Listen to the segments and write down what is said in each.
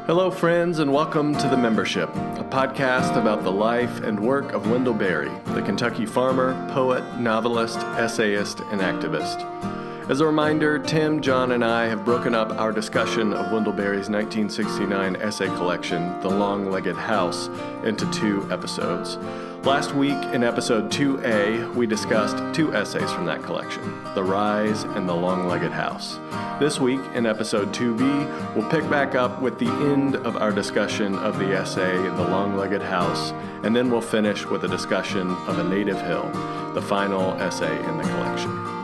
Hello, friends, and welcome to The Membership, a podcast about the life and work of Wendell Berry, the Kentucky farmer, poet, novelist, essayist, and activist. As a reminder, Tim, John, and I have broken up our discussion of Wendell Berry's 1969 essay collection, The Long-Legged House, into 2 episodes. Last week, in episode 2A, we discussed 2 essays from that collection, The Rise and The Long-Legged House. This week, in episode 2B, we'll pick back up with the end of our discussion of the essay, The Long-Legged House, and then we'll finish with a discussion of A Native Hill, the final essay in the collection.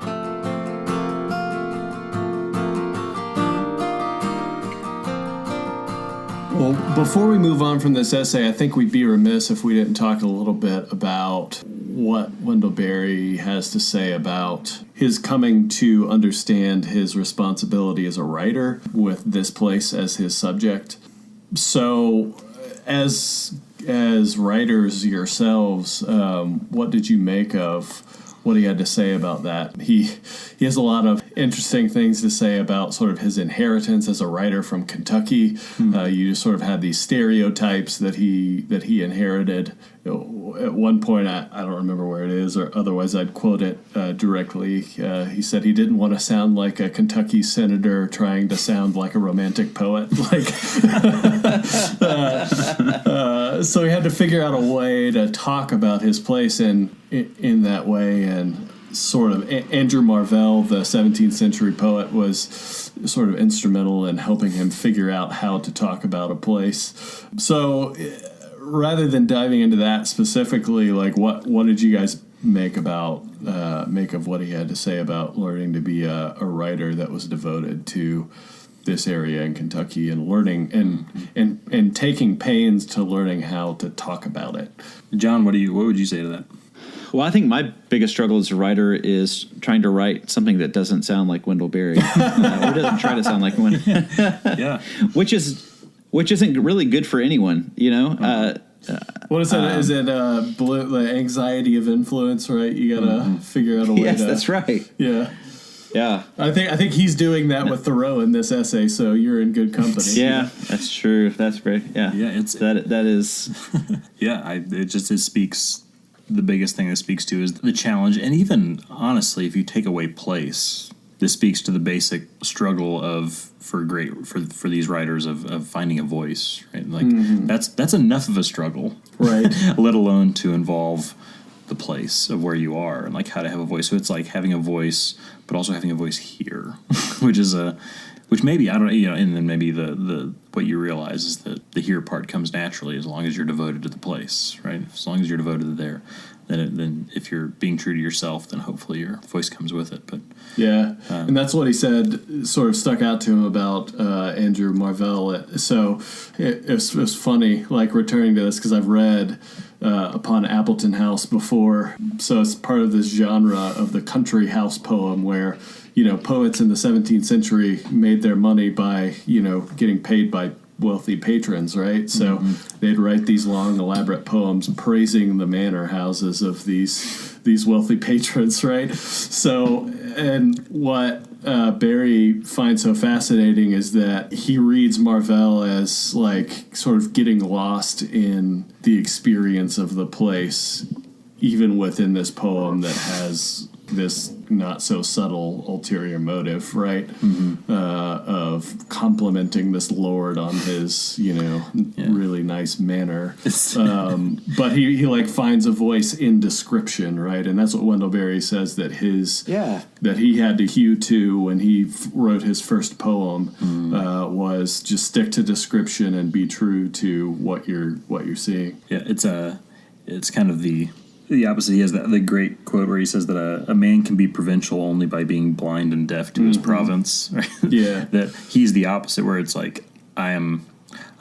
Well, before we move on from this essay, I think we'd be remiss if we didn't talk a little bit about what Wendell Berry has to say about his coming to understand his responsibility as a writer with this place as his subject. So, as writers yourselves, what did you make of what he had to say about that? He has a lot of interesting things to say about sort of his inheritance as a writer from Kentucky. You just sort of had these stereotypes that he inherited. At one point, I don't remember where it is, or otherwise I'd quote it directly. He said he didn't want to sound like a Kentucky senator trying to sound like a romantic poet. So he had to figure out a way to talk about his place in that way, and sort of Andrew Marvell, the 17th century poet, was sort of instrumental in helping him figure out how to talk about a place. So rather than diving into that specifically, like what did you guys make of what he had to say about learning to be a writer that was devoted to this area in Kentucky and learning and taking pains to learning how to talk about it? John, what would you say to that? Well, I think my biggest struggle as a writer is trying to write something that doesn't sound like Wendell Berry, or doesn't try to sound like Wendell. Yeah, which isn't really good for anyone, you know. What is that? Is it the anxiety of influence? Right, you gotta figure out a way. Yes, that's right. Yeah. Yeah, I think he's doing that with Thoreau in this essay, so you're in good company. Yeah, that's true. That's very yeah. It's that is. Yeah, it speaks. The biggest thing that speaks to is the challenge, and even honestly, if you take away place, this speaks to the basic struggle for these writers of finding a voice. Right, like that's enough of a struggle, right? Let alone to involve the place of where you are and like how to have a voice. So it's like having a voice, but also having a voice here, which maybe, I don't know, you know, and then maybe the what you realize is that the here part comes naturally as long as you're devoted to the place, right? As long as you're devoted to there, then if you're being true to yourself, then hopefully your voice comes with it. But yeah, and that's what he said sort of stuck out to him about Andrew Marvell. So it was funny, like returning to this, because I've read Upon Appleton House before, so it's part of this genre of the country house poem where, you know, poets in the 17th century made their money by, you know, getting paid by wealthy patrons, right? So they'd write these long, elaborate poems praising the manor houses of these wealthy patrons, right? So, and what Berry finds so fascinating is that he reads Marvell as like sort of getting lost in the experience of the place, even within this poem that has this not so subtle ulterior motive, right? Of complimenting this lord on his, you know, really nice manner. But he like finds a voice in description, right? And that's what Wendell Berry says that that he had to hew to when he wrote his first poem was just stick to description and be true to what you're seeing. Yeah, it's kind of the opposite. He has the great quote where he says that a man can be provincial only by being blind and deaf to his province. Right? Yeah, that he's the opposite, where it's like I'm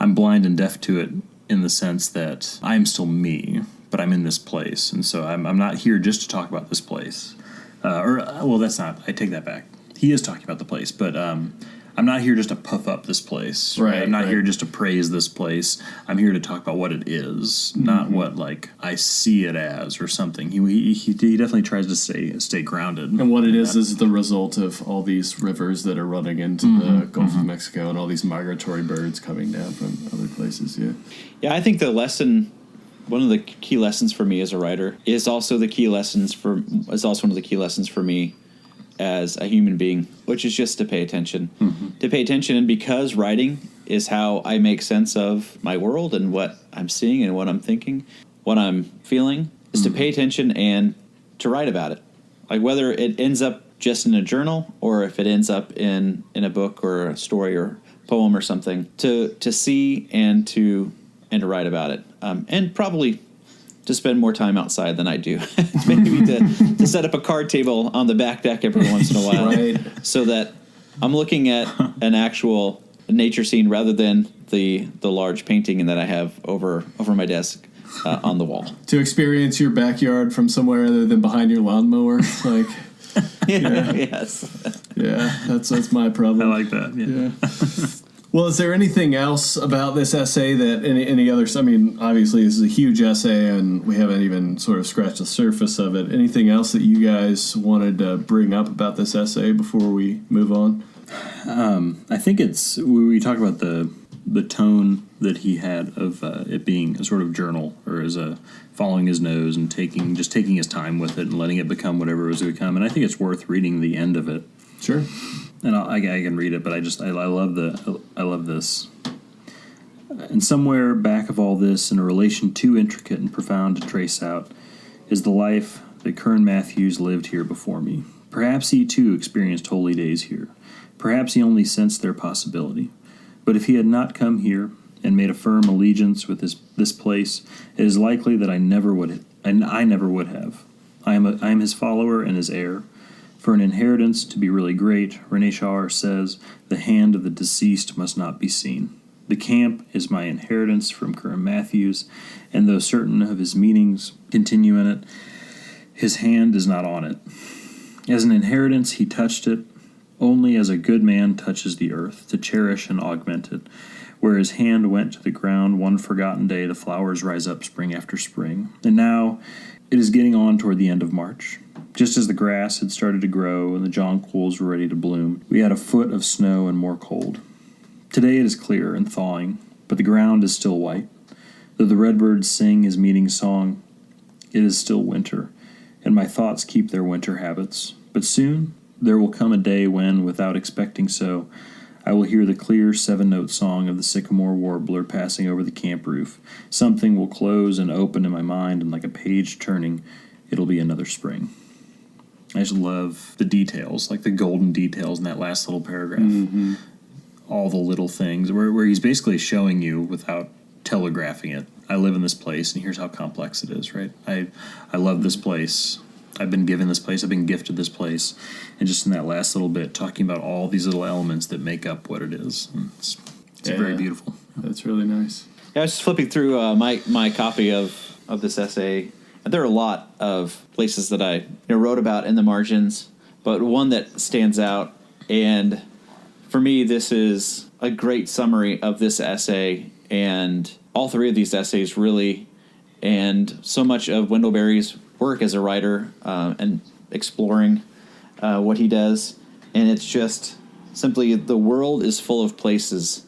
blind and deaf to it in the sense that I'm still me, but I'm in this place, and so I'm not here just to talk about this place. That's not. I take that back. He is talking about the place, but I'm I'm not here just to puff up this place. Right, I'm not right. here just to praise this place. I'm here to talk about what it is, not what like I see it as or something. He definitely tries to stay grounded. And what it is the result of all these rivers that are running into the Gulf of Mexico and all these migratory birds coming down from other places. Yeah. Yeah, I think one of the key lessons for me as a writer is also one of the key lessons for me as a human being, which is just to pay attention. To pay attention, and because writing is how I make sense of my world and what I'm seeing and what I'm thinking, what I'm feeling, is to pay attention and to write about it. Like whether it ends up just in a journal or if it ends up in a book or a story or poem or something, to see and to write about it. And probably to spend more time outside than I do. Maybe to set up a card table on the back deck every once in a while. Right. So that I'm looking at an actual nature scene rather than the large painting that I have over my desk on the wall. To experience your backyard from somewhere other than behind your lawnmower. Like, Yes. yeah, that's my problem. I like that. Yeah. Well, is there anything else about this essay that any other? I mean, obviously this is a huge essay, and we haven't even sort of scratched the surface of it. Anything else that you guys wanted to bring up about this essay before we move on? I think we talk about the tone that he had of it being a sort of journal, or as a following his nose and taking his time with it and letting it become whatever it was to become. And I think it's worth reading the end of it. Sure. And I can read it, but I love this. And somewhere back of all this, in a relation too intricate and profound to trace out, is the life that Kern Matthews lived here before me. Perhaps he too experienced holy days here. Perhaps he only sensed their possibility. But if he had not come here and made a firm allegiance with this place, it is likely that I never would have. I am his follower and his heir. For an inheritance to be really great, René Char says, the hand of the deceased must not be seen. The camp is my inheritance from Kern Matthews, and though certain of his meanings continue in it, his hand is not on it. As an inheritance, he touched it only as a good man touches the earth, to cherish and augment it. Where his hand went to the ground one forgotten day, the flowers rise up spring after spring. And now it is getting on toward the end of March. Just as the grass had started to grow and the jonquils were ready to bloom, we had a foot of snow and more cold. Today it is clear and thawing, but the ground is still white. Though the redbirds sing his meeting song, it is still winter, and my thoughts keep their winter habits. But soon there will come a day when, without expecting so, I will hear the clear 7-note song of the sycamore warbler passing over the camp roof. Something will close and open in my mind, and like a page turning, it'll be another spring. I just love the details, like the golden details in that last little paragraph. Mm-hmm. All the little things, where he's basically showing you without telegraphing it. I live in this place, and here's how complex it is, right? I love this place. I've been given this place. I've been gifted this place. And just in that last little bit, talking about all these little elements that make up what it is. And it's very beautiful. That's really nice. Yeah, I was just flipping through my copy of this essay. There are a lot of places that I wrote about in the margins, but one that stands out, and for me, this is a great summary of this essay, and all three of these essays really, and so much of Wendell Berry's work as a writer and exploring what he does, and it's just simply, the world is full of places.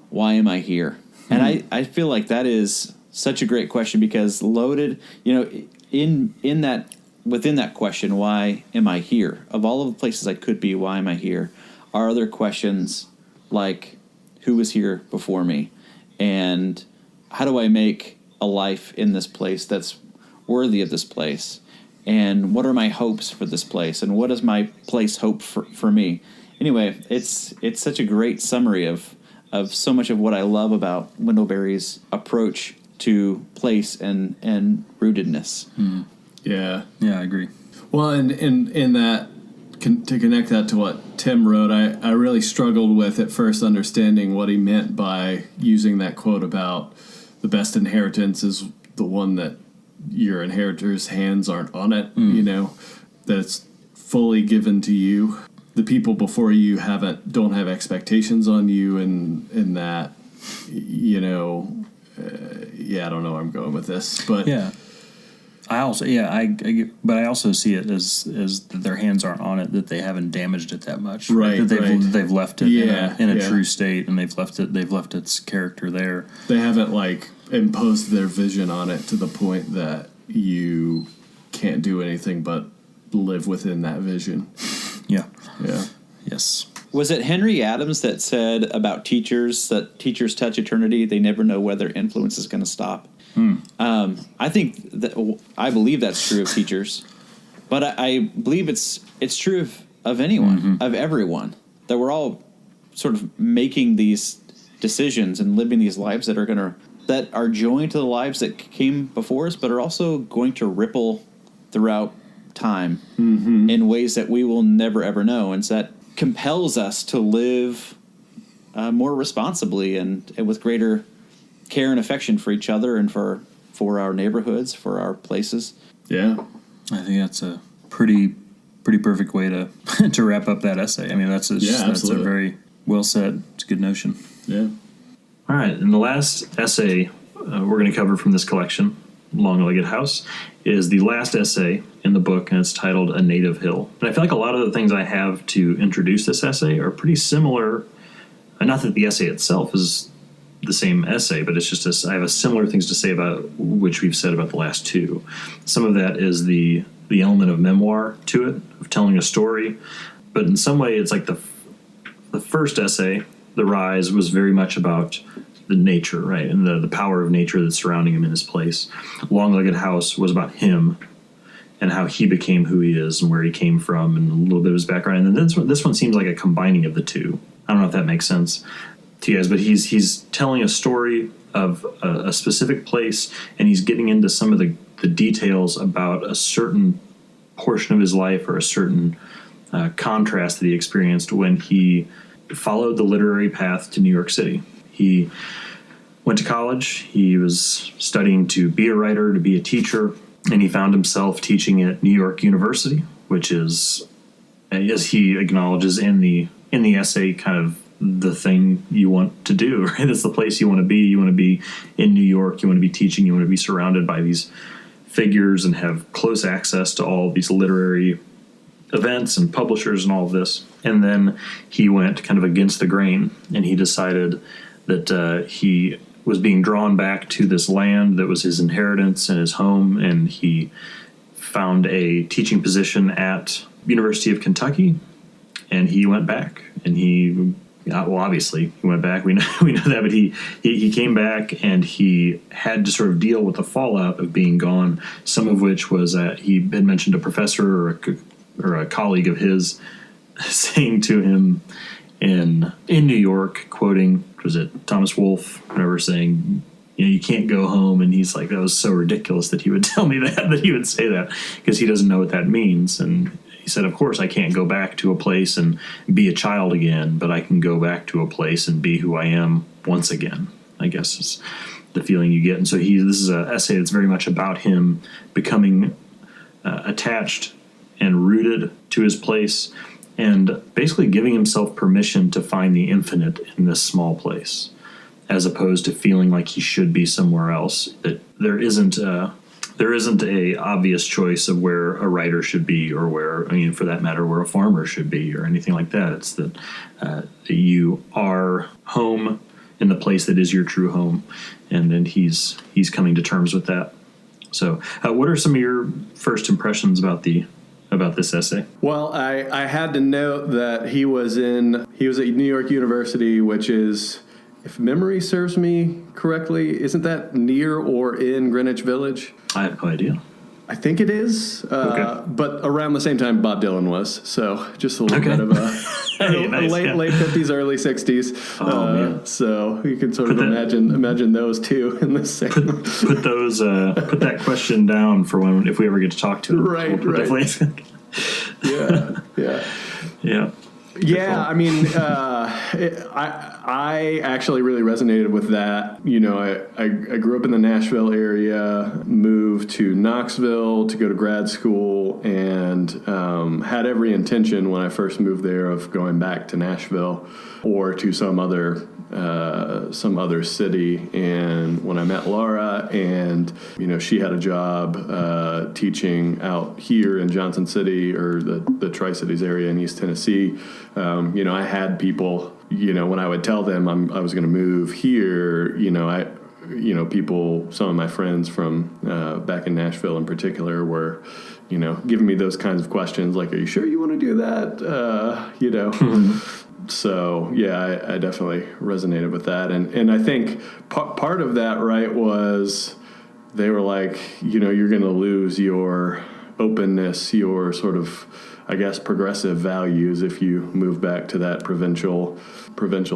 Why am I here? Mm-hmm. And I feel like that is such a great question, because loaded, in that, within that question, why am I here? Of all of the places I could be, why am I here? Are other questions like, who was here before me? And how do I make a life in this place that's worthy of this place? And what are my hopes for this place? And what does my place hope for me? Anyway, it's such a great summary of so much of what I love about Wendell Berry's approach to place and rootedness. Mm. Yeah, I agree. Well, and in that, to connect that to what Tim wrote, I really struggled with at first understanding what he meant by using that quote about the best inheritance is the one that your inheritor's hands aren't on it. That it's fully given to you. the people before you don't have expectations on you, and that, you know, I don't know where I'm going with this, but yeah. I also, but I also see it as that their hands aren't on it, that they haven't damaged it that much, right? That they've left it in a yeah. true state, and they've left its character there. They haven't like imposed their vision on it to the point that you can't do anything but live within that vision. Yeah. Yes. Was it Henry Adams that said about teachers that teachers touch eternity? They never know whether influence is going to stop. I believe that's true of teachers, but I believe it's true of anyone, of everyone, that we're all sort of making these decisions and living these lives that are joined to the lives that came before us, but are also going to ripple throughout time in ways that we will never ever know, and so that compels us to live more responsibly and with greater care and affection for each other and for our neighborhoods, for our places. Yeah. I think that's a pretty perfect way to to wrap up that essay. I mean, that's a very well said. It's a good notion. Yeah. All right, and the last essay we're going to cover from this collection, Long-Legged House, is the last essay in the book, and it's titled A Native Hill. And I feel like a lot of the things I have to introduce this essay are pretty similar. Not that the essay itself is the same essay, but it's just I have similar things to say about which we've said about the last two. Some of that is the element of memoir to it, of telling a story, but in some way it's like the first essay, The Rise, was very much about the nature, right, and the power of nature that's surrounding him in his place. Long-Legged House was about him and how he became who he is and where he came from and a little bit of his background. And then this one seems like a combining of the two. I don't know if that makes sense to you guys, but he's telling a story of a specific place, and he's getting into some of the details about a certain portion of his life or a certain contrast that he experienced when he followed the literary path to New York City. He went to college. He was studying to be a writer, to be a teacher, and he found himself teaching at New York University, which is, as he acknowledges in the essay, kind of the thing you want to do, right? It's the place you want to be. You want to be in New York. You want to be teaching. You want to be surrounded by these figures and have close access to all these literary events and publishers and all of this. And then he went kind of against the grain, and he decided that he was being drawn back to this land that was his inheritance and his home, and he found a teaching position at University of Kentucky, and he went back, and obviously he went back. We know that, but he came back, and he had to sort of deal with the fallout of being gone. Some of which was he had mentioned a professor or a colleague of his saying to him in New York, quoting, was it Thomas Wolfe, whatever, saying, you can't go home. And he's like, that was so ridiculous that he would tell me that he would say that, because he doesn't know what that means. And he said, of course I can't go back to a place and be a child again, but I can go back to a place and be who I am once again, I guess is the feeling you get. And so this is an essay that's very much about him becoming attached and rooted to his place, and basically giving himself permission to find the infinite in this small place, as opposed to feeling like he should be somewhere else. That there isn't a obvious choice of where a writer should be, or for that matter, where a farmer should be, or anything like that. It's that you are home in the place that is your true home, and then he's coming to terms with that. So, what are some of your first impressions about this essay? Well, I had to note that he was at New York University, which is, if memory serves me correctly, isn't that near or in Greenwich Village? I have no idea. I think it is, okay. But around the same time Bob Dylan was, so just a little bit of late 50s, early 60s. Oh, man. So you can sort of imagine those two in the same. Put that question down for if we ever get to talk to him. Right. Yeah. Yeah. Yeah, I mean, I actually really resonated with that. You know, I grew up in the Nashville area, moved to Knoxville to go to grad school, and had every intention when I first moved there of going back to Nashville or to some other city. And when I met Laura, and you know, she had a job teaching out here in Johnson City, or the Tri-Cities area in East Tennessee. You know, I had people, you know, when I would tell them I was going to move here, people, some of my friends from back in Nashville in particular were, you know, giving me those kinds of questions like, are you sure you want to do that? You know. So, yeah, I definitely resonated with that. And I think part of that, right, was they were like, you know, you're going to lose your openness, your sort of, I guess, progressive values if you move back to that provincial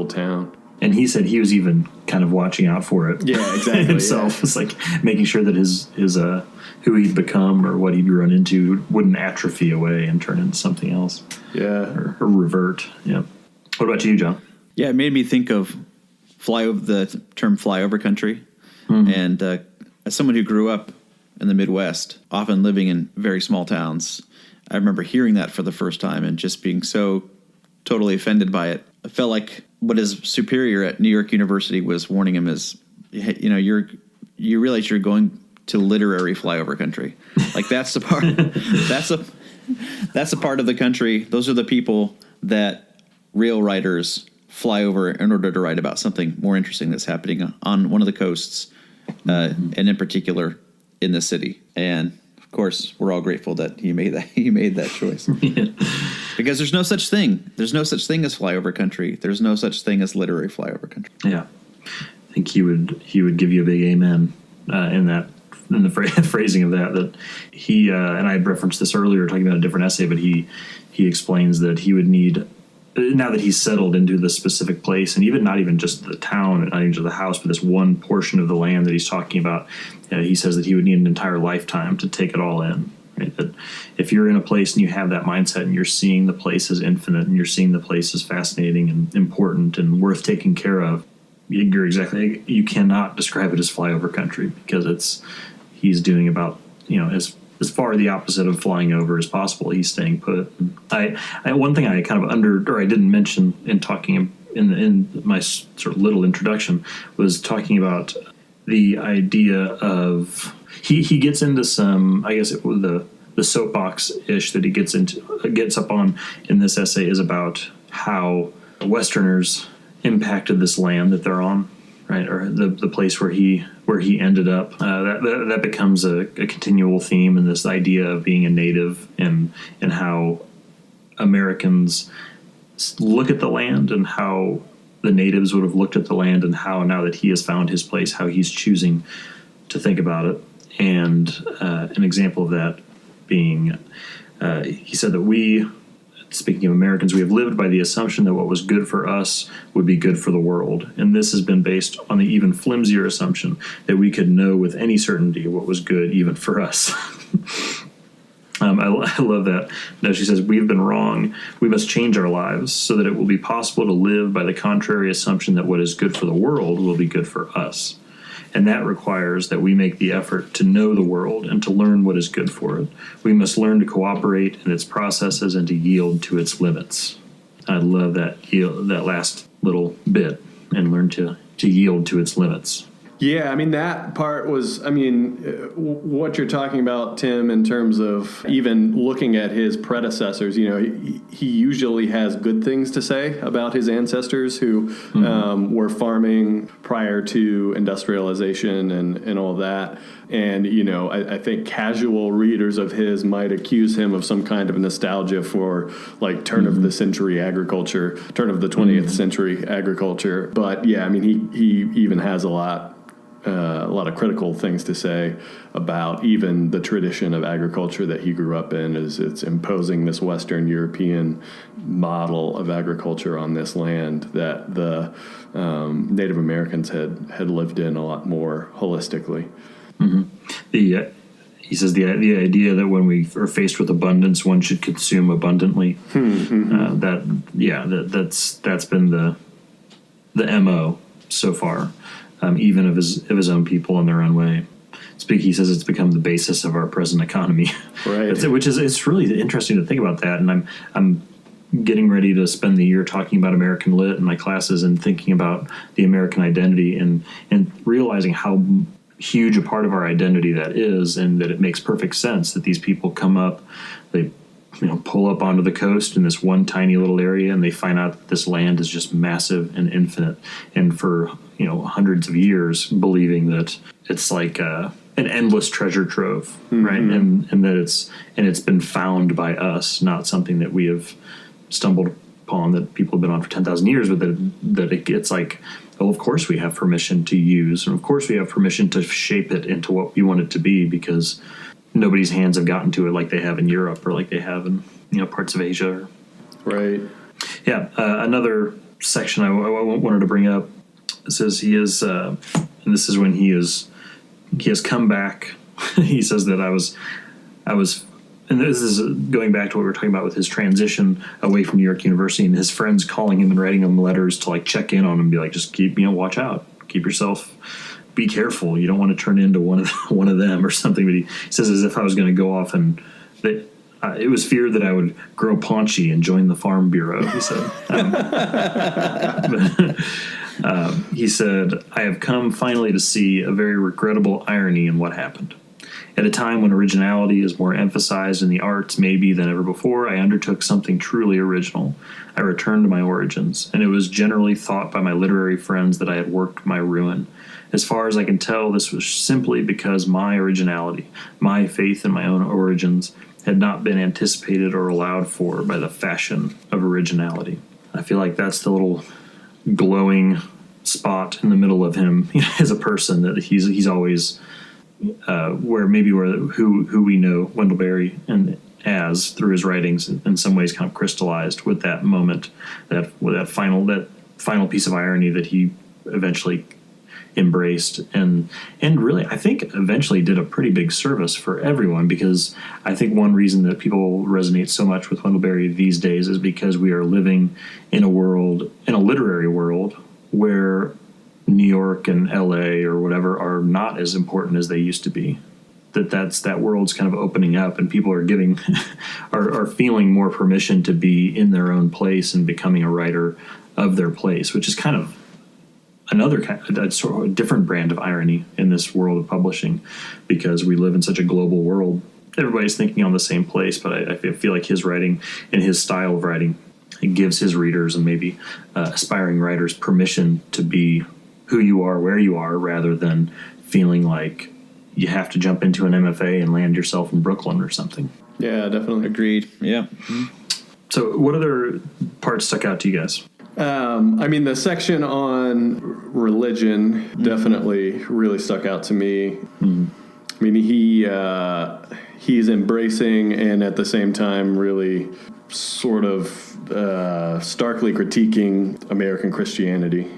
town. And he said he was even kind of watching out for it. Yeah, exactly. himself. It's like making sure that his who he'd become or what he'd run into wouldn't atrophy away and turn into something else. Yeah. Or revert. Yeah. What about you, John? Yeah, it made me think of the term flyover country. Mm-hmm. And as someone who grew up in the Midwest, often living in very small towns, I remember hearing that for the first time and just being so totally offended by it. I felt like what his superior at New York University was warning him is, you know, you realize you're going to literary flyover country. Like that's the part. that's a part of the country. Those are the people that real writers fly over in order to write about something more interesting that's happening on one of the coasts, and in particular in the city. And of course, we're all grateful that he made that choice. Yeah. Because there's no such thing. There's no such thing as flyover country. There's no such thing as literary flyover country. Yeah, I think he would give you a big amen in the phrasing of that he and I had referenced this earlier talking about a different essay, but he explains that he would need, now that he's settled into this specific place, and not even just the town and not even just the house, but this one portion of the land that he's talking about, he says that he would need an entire lifetime to take it all in. Right? That if you're in a place and you have that mindset and you're seeing the place as infinite and you're seeing the place as fascinating and important and worth taking care of, you cannot describe it as flyover country, because he's doing about, you know, as far the opposite of flying over as possible. He's staying put. One thing I kind of I didn't mention in talking in my sort of little introduction was talking about the idea of he gets into some, I guess the soapbox ish that he gets up on in this essay is about how Westerners impacted this land that they're on, right, or the place where he ended up. That becomes a continual theme in this idea of being a native and how Americans look at the land and how the natives would have looked at the land, and how now that he has found his place, how he's choosing to think about it. And an example of that being, he said that speaking of Americans, we have lived by the assumption that what was good for us would be good for the world. And this has been based on the even flimsier assumption that we could know with any certainty what was good even for us. I love that. Now she says, we've been wrong. We must change our lives so that it will be possible to live by the contrary assumption that what is good for the world will be good for us. And that requires that we make the effort to know the world and to learn what is good for it. We must learn to cooperate in its processes and to yield to its limits. I love that last little bit, and learn to yield to its limits. Yeah, I mean, that part was, what you're talking about, Tim, in terms of even looking at his predecessors, you know, he usually has good things to say about his ancestors who were farming prior to industrialization and all that. And, you know, I think casual readers of his might accuse him of some kind of nostalgia for, like, turn of the century agriculture, turn of the 20th century agriculture. But, yeah, I mean, he even has a lot of critical things to say about even the tradition of agriculture that he grew up in. It's imposing this Western European model of agriculture on this land that the Native Americans had lived in a lot more holistically. Mm-hmm. he says the idea that when we are faced with abundance, one should consume abundantly. That's been the MO so far, even of his own people in their own way. He says it's become the basis of our present economy, right? It's really interesting to think about that. And I'm getting ready to spend the year talking about American Lit in my classes and thinking about the American identity and realizing how huge a part of our identity that is, and that it makes perfect sense that these people come up, they pull up onto the coast in this one tiny little area, and they find out that this land is just massive and infinite, and for hundreds of years believing that it's like an endless treasure trove, right? And that it's been found by us, not something that we have stumbled upon, that people have been on for 10,000 years, but it's like, well, of course we have permission to use, and of course we have permission to shape it into what we want it to be, because nobody's hands have gotten to it like they have in Europe or like they have in parts of Asia. Right. Yeah. Another section I wanted to bring up says he is, and this is when he has come back. He says that I was, and this is going back to what we were talking about with his transition away from New York University, and his friends calling him and writing him letters to like check in on him and be like, just keep, watch out, keep yourself, be careful. You don't want to turn into one of them or something. But he says, as if I was going to go off and that it was feared that I would grow paunchy and join the Farm Bureau, he said. He said, I have come finally to see a very regrettable irony in what happened. At a time when originality is more emphasized in the arts maybe than ever before, I undertook something truly original. I returned to my origins, and it was generally thought by my literary friends that I had worked my ruin. As far as I can tell, this was simply because my originality, my faith in my own origins, had not been anticipated or allowed for by the fashion of originality. I feel like that's the little glowing spot in the middle of him as a person, that he's always who we know Wendell Berry and as through his writings in some ways kind of crystallized with that moment, that final piece of irony that he eventually embraced and really I think eventually did a pretty big service for everyone, because I think one reason that people resonate so much with Wendell Berry these days is because we are living in a literary world where New York and LA or whatever are not as important as they used to be. That world's kind of opening up, and people are giving are feeling more permission to be in their own place and becoming a writer of their place, which is kind of a sort of a different brand of irony in this world of publishing, because we live in such a global world. Everybody's thinking on the same place, but I feel like his writing and his style of writing, it gives his readers and maybe aspiring writers permission to be who you are, where you are, rather than feeling like you have to jump into an MFA and land yourself in Brooklyn or something. Yeah, definitely. Agreed. Yeah. So what other parts stuck out to you guys? The section on religion definitely really stuck out to me. He's embracing and at the same time really sort of starkly critiquing American Christianity.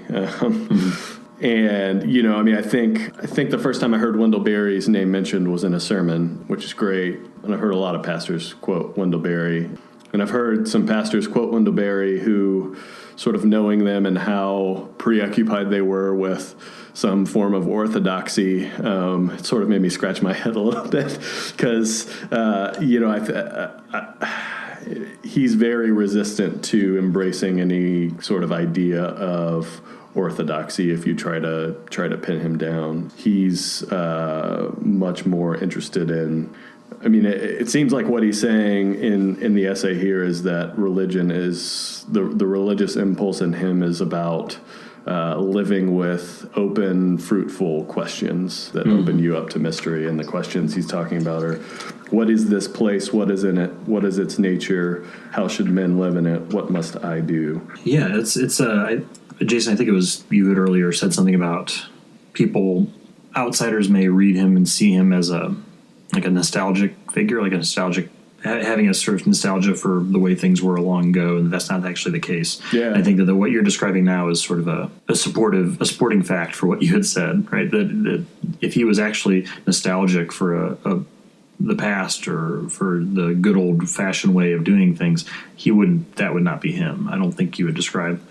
And I think the first time I heard Wendell Berry's name mentioned was in a sermon, which is great. And I've heard a lot of pastors quote Wendell Berry, and I've heard some pastors quote Wendell Berry who, sort of knowing them and how preoccupied they were with some form of orthodoxy, it sort of made me scratch my head a little bit, because he's very resistant to embracing any sort of idea of orthodoxy. If you try to pin him down, he's much more interested in. It seems like what he's saying in the essay here is that religion is the religious impulse in him is about living with open, fruitful questions that open you up to mystery. And the questions he's talking about are, what is this place? What is in it? What is its nature? How should men live in it? What must I do? Yeah, it's Jason, I think it was you had earlier said something about people, outsiders may read him and see him as a nostalgic figure, having a sort of nostalgia for the way things were long ago, and that's not actually the case. Yeah. I think that what you're describing now is sort of a sporting fact for what you had said, right? That if he was actually nostalgic for the past or for the good old fashioned way of doing things, that would not be him. I don't think you would describe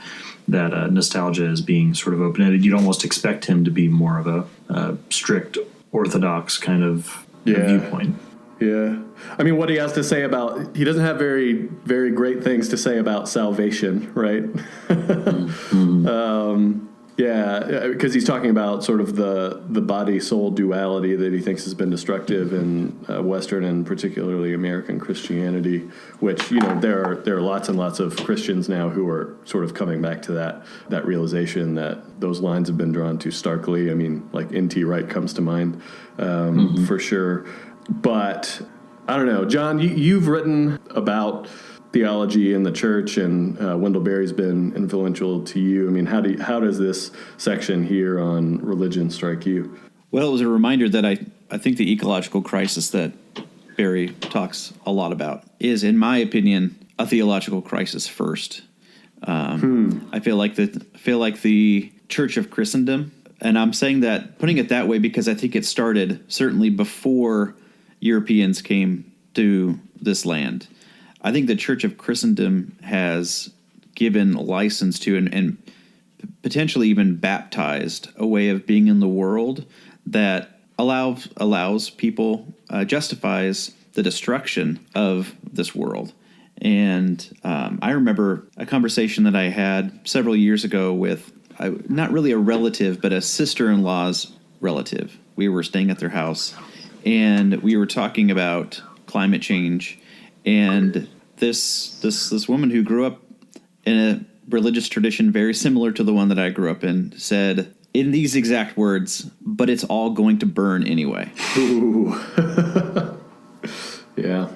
that nostalgia as being sort of open-ended. You'd almost expect him to be more of a strict orthodox kind of viewpoint. Yeah. I mean, what he has to say he doesn't have very, very great things to say about salvation, right? Yeah, because he's talking about sort of the body-soul duality that he thinks has been destructive in Western and particularly American Christianity, which, there are lots and lots of Christians now who are sort of coming back to that realization that those lines have been drawn too starkly. I mean, like N.T. Wright comes to mind for sure. But I don't know, John, you've written about theology in the church, and Wendell Berry's been influential to you. I mean, how does this section here on religion strike you? Well, it was a reminder that I think the ecological crisis that Berry talks a lot about is, in my opinion, a theological crisis first. I feel like the Church of Christendom, and I'm saying that, putting it that way, because I think it started certainly before Europeans came to this land. I think the Church of Christendom has given license to and potentially even baptized a way of being in the world that allows people, justifies the destruction of this world. And I remember a conversation that I had several years ago with not really a relative, but a sister-in-law's relative. We were staying at their house, and we were talking about climate change. And this woman who grew up in a religious tradition very similar to the one that I grew up in said, in these exact words, "But it's all going to burn anyway." Ooh. Yeah.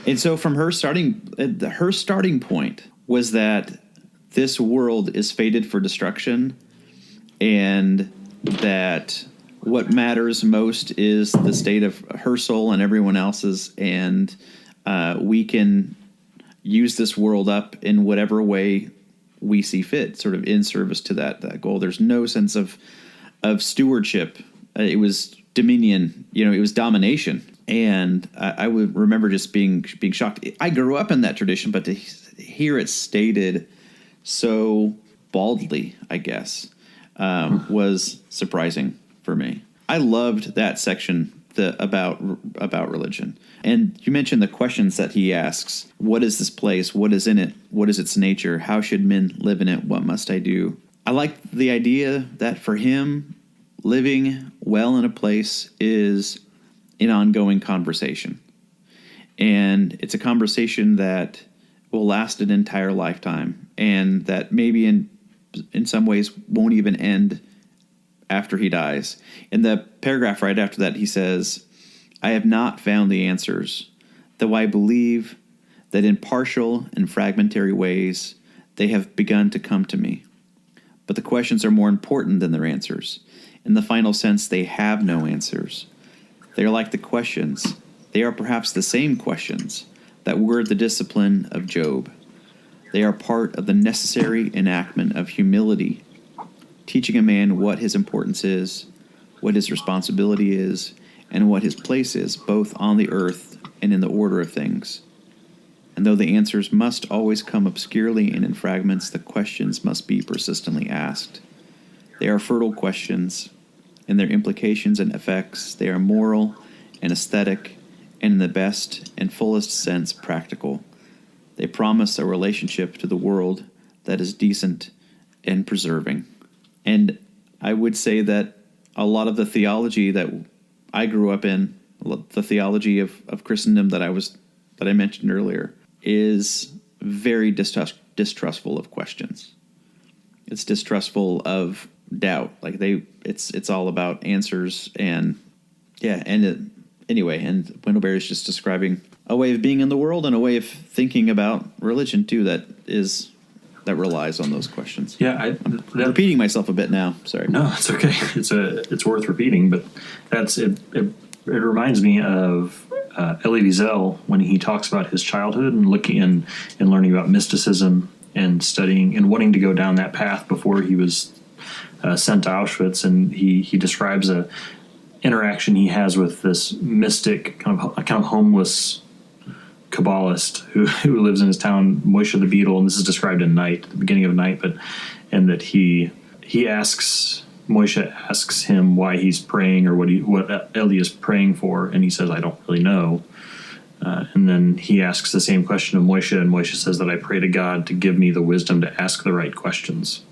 And so from her starting point was that this world is fated for destruction, and that what matters most is the state of her soul and everyone else's, and we can use this world up in whatever way we see fit, sort of in service to that goal. There's no sense of stewardship. It was dominion, it was domination. And I would remember just being shocked. I grew up in that tradition, but to hear it stated so baldly, I guess, was surprising for me. I loved that section about religion. And you mentioned the questions that he asks. What is this place? What is in it? What is its nature? How should men live in it? What must I do? I like the idea that for him, living well in a place is an ongoing conversation. And it's a conversation that will last an entire lifetime, and that maybe in some ways won't even end after he dies. In the paragraph right after that, he says, "I have not found the answers, though I believe that in partial and fragmentary ways they have begun to come to me. But the questions are more important than their answers. In the final sense, they have no answers. They are like the questions. They are perhaps the same questions that were the discipline of Job. They are part of the necessary enactment of humility, teaching a man what his importance is, what his responsibility is, and what his place is, both on the earth and in the order of things. And though the answers must always come obscurely and in fragments, the questions must be persistently asked. They are fertile questions. In their implications and effects, they are moral and aesthetic, and in the best and fullest sense practical. They promise a relationship to the world that is decent and preserving." And I would say that a lot of the theology that I grew up in, the theology of Christendom that I mentioned earlier, is very distrustful of questions. It's distrustful of doubt. Like it's all about answers, and anyway. And Wendell Berry is just describing a way of being in the world and a way of thinking about religion too that relies on those questions. Yeah, I'm repeating myself a bit now. Sorry. No, it's okay. It's worth repeating, but that's it. It reminds me of Elie Wiesel when he talks about his childhood and looking and learning about mysticism and studying and wanting to go down that path before he was sent to Auschwitz. And he describes interaction he has with this mystic kind of homeless Kabbalist who lives in his town, Moshe the Beetle, and this is described in Night, the beginning of Night, and that Moshe asks him why he's praying or what Eli is praying for, and he says, I don't really know. And then he asks the same question of Moshe, and Moshe says that I pray to God to give me the wisdom to ask the right questions.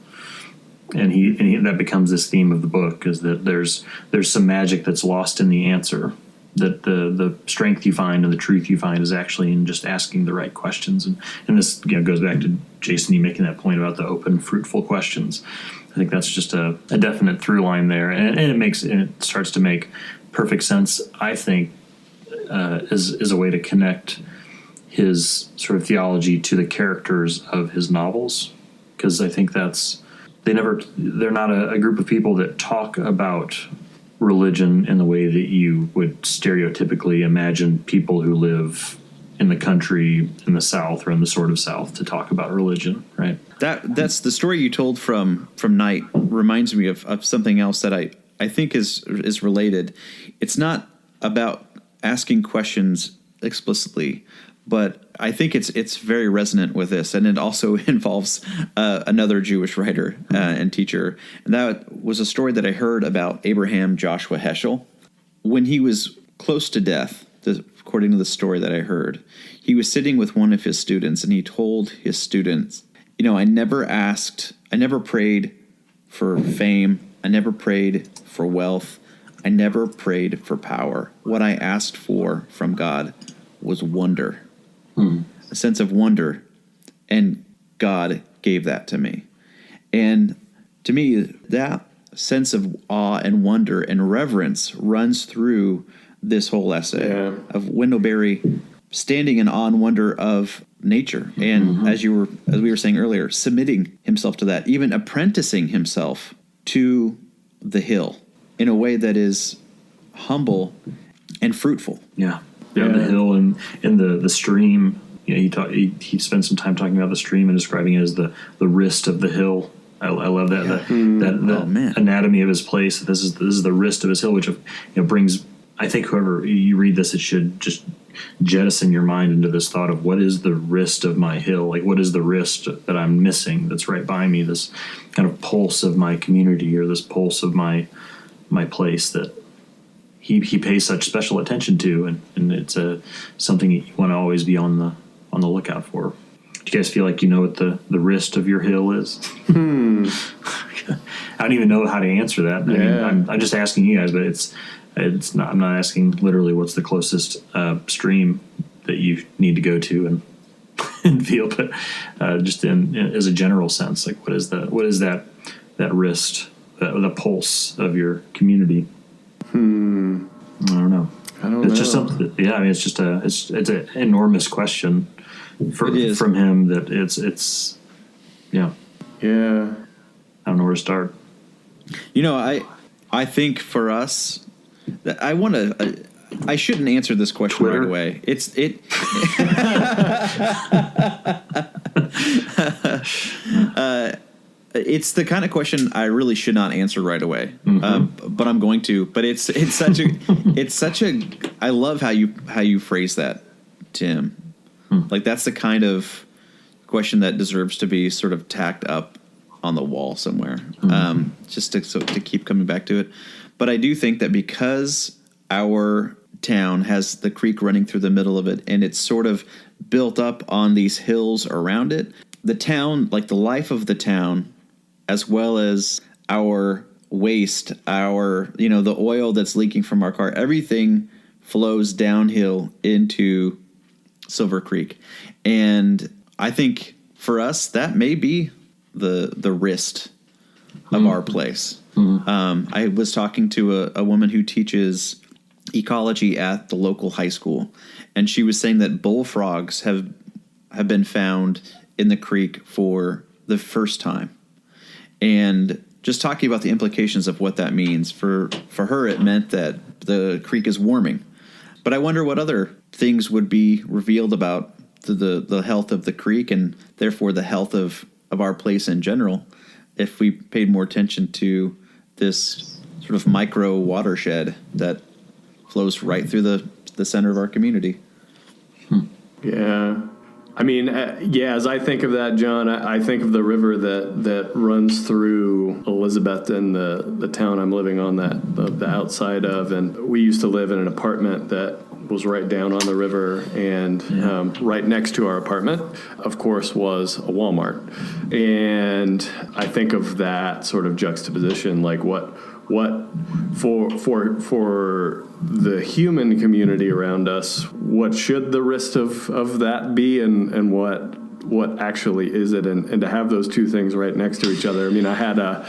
And that becomes this theme of the book, is that there's some magic that's lost in the answer, that the strength you find and the truth you find is actually in just asking the right questions. And this goes back to Jason, you making that point about the open, fruitful questions. I think that's just a definite through line there, and it starts to make perfect sense, I think, as a way to connect his sort of theology to the characters of his novels, because I think they're not a group of people that talk about religion in the way that you would stereotypically imagine people who live in the country in the South or in the sort of South to talk about religion, right? That's the story you told from Night reminds me of something else that I think is related. It's not about asking questions explicitly, but I think it's very resonant with this, and it also involves another Jewish writer and teacher. And that was a story that I heard about Abraham Joshua Heschel. When he was close to death, according to the story that I heard, he was sitting with one of his students, and he told his students, I never prayed for fame, I never prayed for wealth, I never prayed for power. What I asked for from God was wonder. A sense of wonder, and God gave that to me. And to me, that sense of awe and wonder and reverence runs through this whole essay of Wendell Berry standing in awe and wonder of nature. And as we were saying earlier, submitting himself to that, even apprenticing himself to the hill in a way that is humble and fruitful. Yeah, the hill and the stream. He spends some time talking about the stream and describing it as the wrist of the hill. I love that that anatomy of his place. This is the wrist of his hill, which brings. I think whoever you read this, it should just jettison your mind into this thought of what is the wrist of my hill? Like, what is the wrist that I'm missing that's right by me? This kind of pulse of my community, or this pulse of my place that he pays such special attention to, and it's something you want to always be on the lookout for. Do you guys feel like you know what the wrist of your hill is? I don't even know how to answer that. I mean, I'm just asking you guys, but it's not. I'm not asking literally what's the closest stream that you need to go to and feel, but just as a general sense, like what is that wrist, the pulse of your community? I don't know. It's just something. Yeah, I mean, it's just it's an enormous question from him that it's yeah. I don't know where to start. I think for us, I shouldn't answer this question Twitter? right away. It's the kind of question I really should not answer right away, but I'm going to. But it's such a I love how you phrase that, Tim. Like, that's the kind of question that deserves to be sort of tacked up on the wall somewhere, just to keep coming back to it. But I do think that because our town has the creek running through the middle of it, and it's sort of built up on these hills around it, the town, like the life of the town, as well as our waste, the oil that's leaking from our car, everything flows downhill into Silver Creek. And I think for us, that may be the wrist of our place. I was talking to a woman who teaches ecology at the local high school, and she was saying that bullfrogs have been found in the creek for the first time. And just talking about the implications of what that means for her, it meant that the creek is warming. But I wonder what other things would be revealed about the health of the creek, and therefore the health of our place in general, if we paid more attention to this sort of micro watershed that flows right through the center of our community. Yeah. I mean, as I think of that, John, I think of the river that runs through Elizabeth and the town I'm living on, the outside of. And we used to live in an apartment that was right down on the river, and right next to our apartment, of course, was a Walmart. And I think of that sort of juxtaposition, like what for the human community around us, what should the risk of that be, and what actually is it, and to have those two things right next to each other. I mean, I have a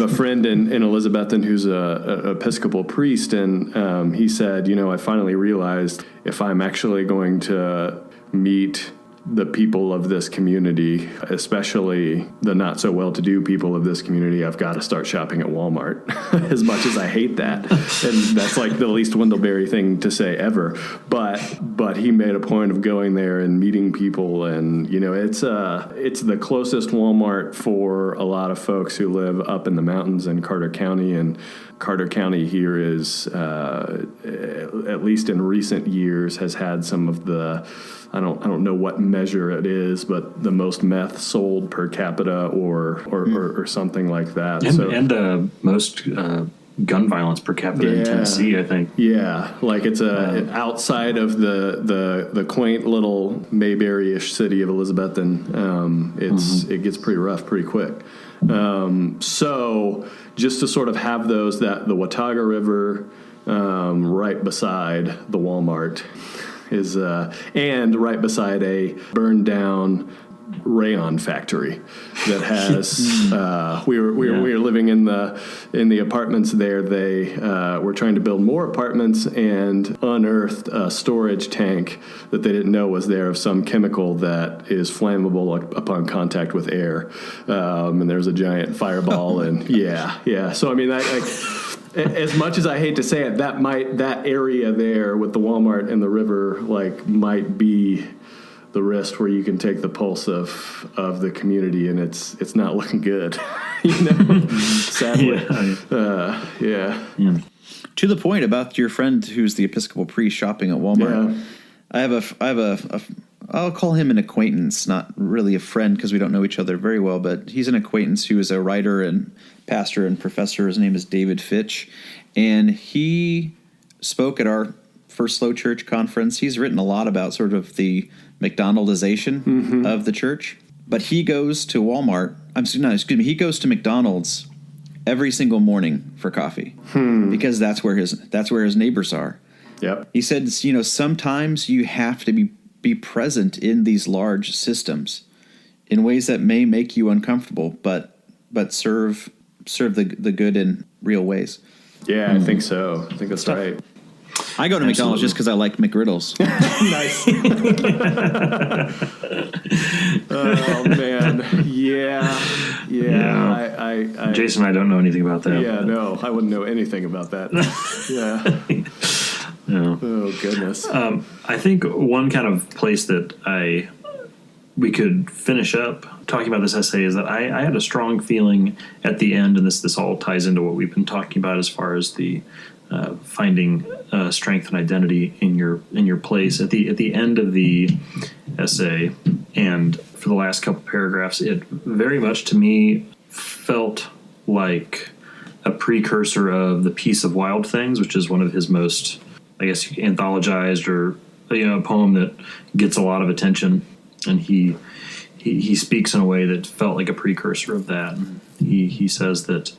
friend in Elizabethton who's a Episcopal priest, and he said, I finally realized if I'm actually going to meet the people of this community, especially the not so well-to-do people of this community, I've got to start shopping at Walmart. As much as I hate that, and that's like the least Wendell Berry thing to say ever. But he made a point of going there and meeting people, and it's the closest Walmart for a lot of folks who live up in the mountains in Carter County, and Carter County here is, at least in recent years, has had some of the, I don't know what measure it is, but the most meth sold per capita or something like that. And the most gun violence per capita in Tennessee, I think. Yeah, like it's outside of the quaint little Mayberry-ish city of Elizabethton. It gets pretty rough pretty quick. So just to sort of have those, the Watauga River right beside the Walmart is and right beside a burned down rayon factory that has we were living in the apartments there. They were trying to build more apartments and unearthed a storage tank that they didn't know was there of some chemical that is flammable upon contact with air, and there's a giant fireball and so I mean as much as I hate to say it, that area there with the Walmart and the river might be the wrist where you can take the pulse of the community, and it's not looking good, sadly. To the point about your friend who's the Episcopal priest shopping at Walmart, I have a I'll call him an acquaintance, not really a friend because we don't know each other very well, but he's an acquaintance who is a writer and pastor and professor. His name is David Fitch, and he spoke at our First Slow Church conference. He's written a lot about sort of the McDonaldization of the church, but he goes to Walmart. He goes to McDonald's every single morning for coffee because that's where his neighbors are. Yep. He said, sometimes you have to be present in these large systems in ways that may make you uncomfortable, but serve the good in real ways. Yeah, I think so. I think that's right. I go to McDonald's just because I like McGriddles. Nice. Oh man, yeah. I Jason, I don't know anything about that. Yeah, no, I wouldn't know anything about that. Yeah. No. Oh goodness. I think one kind of place that we could finish up talking about this essay is that I had a strong feeling at the end, and this all ties into what we've been talking about as far as the finding strength and identity in your place. At the end of the essay, and for the last couple paragraphs, it very much to me felt like a precursor of The Peace of Wild Things, which is one of his most, I guess, anthologized, or a poem that gets a lot of attention, and he speaks in a way that felt like a precursor of that. He says that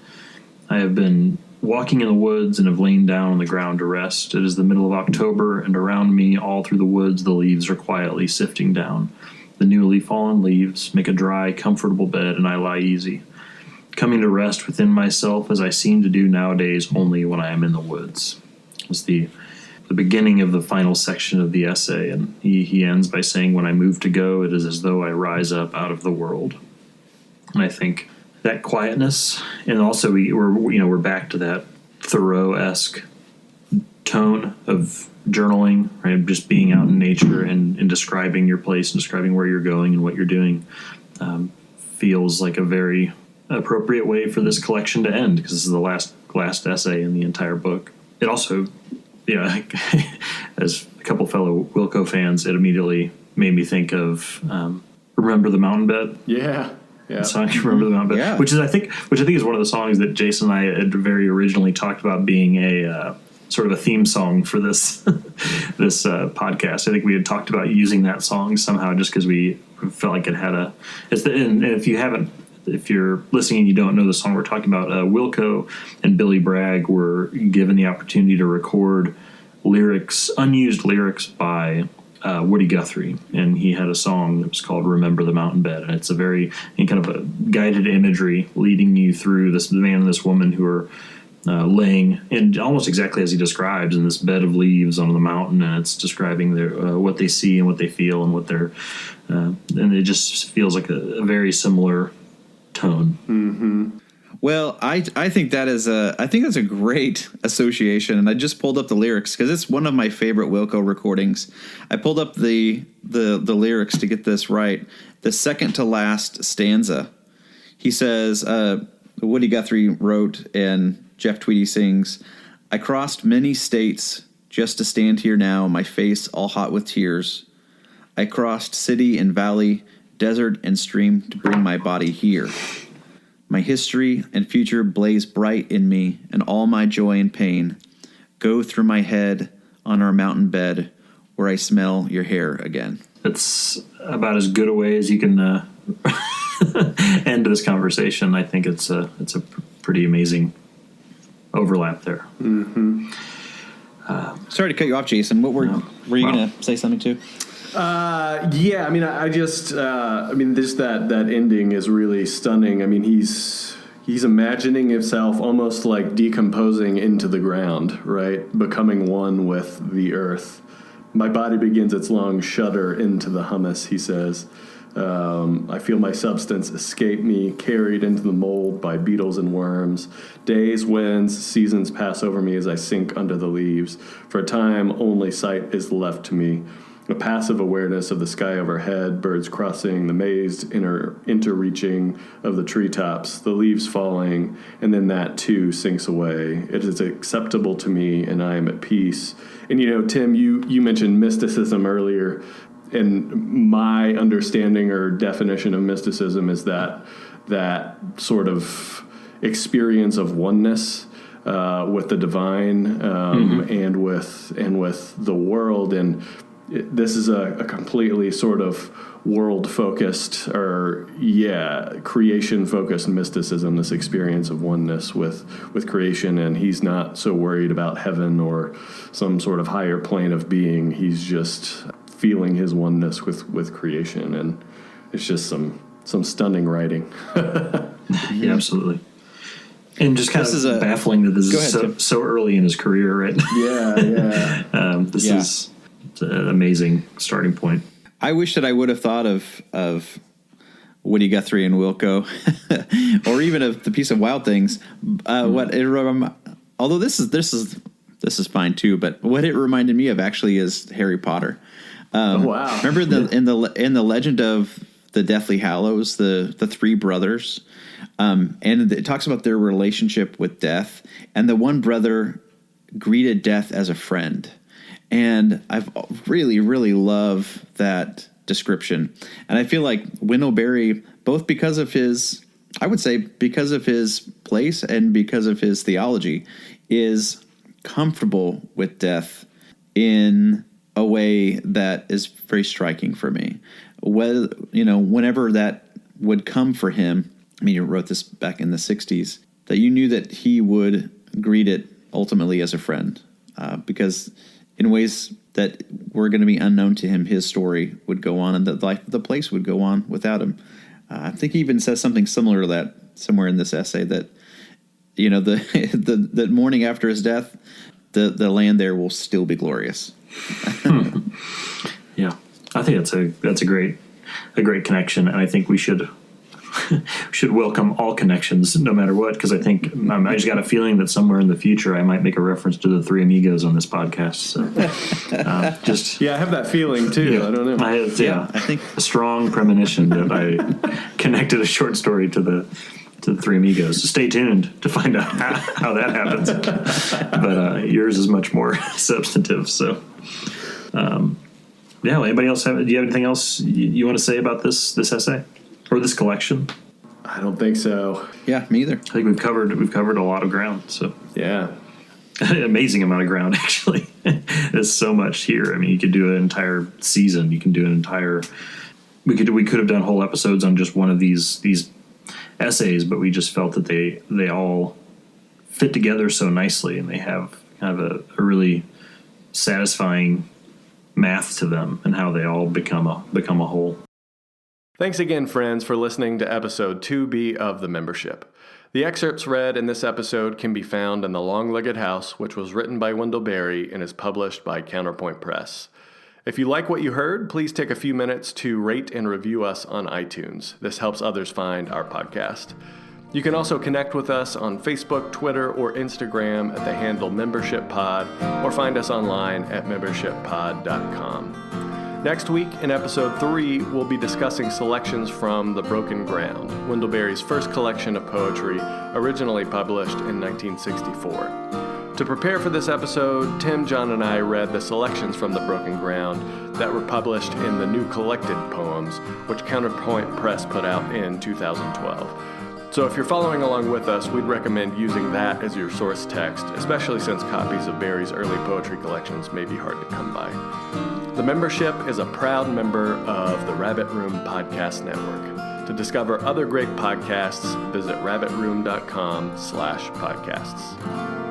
I have been walking in the woods and have lain down on the ground to rest. It is the middle of October, and around me, all through the woods, the leaves are quietly sifting down. The newly fallen leaves make a dry, comfortable bed, and I lie easy, coming to rest within myself as I seem to do nowadays only when I am in the woods. It's the beginning of the final section of the essay, and he ends by saying, when I move to go, it is as though I rise up out of the world. And I think that quietness, and also we're back to that Thoreau-esque tone of journaling, right? Just being out in nature and describing your place and describing where you're going and what you're doing, feels like a very appropriate way for this collection to end, because this is the last last essay in the entire book. It also, as a couple fellow Wilco fans, it immediately made me think of "Remember the Mountain Bed." Yeah. The song "Remember the Mountain Bed," Yeah. which I think is one of the songs that Jason and I had very originally talked about being a sort of a theme song for this this podcast. I think we had talked about using that song somehow, just because we felt like it had a. And if you're listening and you don't know the song we're talking about, Wilco and Billy Bragg were given the opportunity to record unused lyrics by Woody Guthrie, and he had a song that was called "Remember the Mountain Bed," and it's a very kind of a guided imagery leading you through the man and this woman who are laying, and almost exactly as he describes, in this bed of leaves on the mountain, and it's describing their what they see and what they feel and what they're, and it just feels like a very similar tone. Mm-hmm. Well, I think that's a great association, and I just pulled up the lyrics because it's one of my favorite Wilco recordings. I pulled up the lyrics to get this right. The second to last stanza, he says, Woody Guthrie wrote and Jeff Tweedy sings, "I crossed many states just to stand here now, my face all hot with tears. I crossed city and valley, desert and stream to bring my body here. My history and future blaze bright in me, and all my joy and pain go through my head on our mountain bed where I smell your hair again." It's about as good a way as you can end this conversation. I think it's a pretty amazing overlap there. Mm-hmm. Sorry to cut you off, Jason. What were you going to say something to? Yeah, I mean, I just, just that ending is really stunning. I mean, he's imagining himself almost like decomposing into the ground, right? Becoming one with the earth. My body begins its long shudder into the humus, he says. I feel my substance escape me, carried into the mold by beetles and worms. Days, winds, seasons pass over me as I sink under the leaves. For a time, only sight is left to me. A passive awareness of the sky overhead, birds crossing, the mazed interreaching of the treetops, the leaves falling, and then that too sinks away. It is acceptable to me, and I am at peace. And Tim, you mentioned mysticism earlier, and my understanding or definition of mysticism is that sort of experience of oneness with the divine and with the world. And this is a completely sort of world-focused creation-focused mysticism, this experience of oneness with creation, and he's not so worried about heaven or some sort of higher plane of being. He's just feeling his oneness with creation, and it's just some stunning writing. Yeah, absolutely. And just kind of baffling that this is so early in his career, right? Yeah. This is an amazing starting point. I wish that I would have thought of Woody Guthrie and Wilco, or even of the piece of Wild Things. Although this is fine too, but what it reminded me of actually is Harry Potter. Wow! Remember in the Legend of the Deathly Hallows, the three brothers, and it talks about their relationship with death, and the one brother greeted death as a friend. And I've really, really love that description. And I feel like Wendell Berry, both because of his place and because of his theology, is comfortable with death in a way that is very striking for me. Whenever that would come for him, I mean, you wrote this back in the 60s, that you knew that he would greet it ultimately as a friend, because in ways that were going to be unknown to him, his story would go on, and the place would go on without him. I think he even says something similar to that somewhere in this essay, that the morning after his death, the land there will still be glorious. Yeah, I think that's a great connection, and I think we should welcome all connections, no matter what, because I think I just got a feeling that somewhere in the future I might make a reference to the Three Amigos on this podcast. So, I have that feeling too. Yeah, I don't know. I think a strong premonition that I connected a short story to the to the Three Amigos. So stay tuned to find out how that happens. But yours is much more substantive. So, yeah. Anybody else do you have anything else you want to say about this essay or this collection? I don't think so. Yeah, me either. I think we've covered a lot of ground. So Yeah. an amazing amount of ground, actually. There's so much here. I mean, you could do an entire season. You can do an entire. We could have done whole episodes on just one of these essays, but we just felt that they all fit together so nicely, and they have kind of a really satisfying math to them, and how they all become a whole. Thanks again, friends, for listening to episode 2B of The Membership. The excerpts read in this episode can be found in The Long-Legged House, which was written by Wendell Berry and is published by Counterpoint Press. If you like what you heard, please take a few minutes to rate and review us on iTunes. This helps others find our podcast. You can also connect with us on Facebook, Twitter, or Instagram at the handle MembershipPod, or find us online at membershippod.com. Next week, in episode 3, we'll be discussing selections from The Broken Ground, Wendell Berry's first collection of poetry, originally published in 1964. To prepare for this episode, Tim, John, and I read the selections from The Broken Ground that were published in the New Collected Poems, which Counterpoint Press put out in 2012. So if you're following along with us, we'd recommend using that as your source text, especially since copies of Berry's early poetry collections may be hard to come by. The Membership is a proud member of the Rabbit Room Podcast Network. To discover other great podcasts, visit rabbitroom.com/podcasts.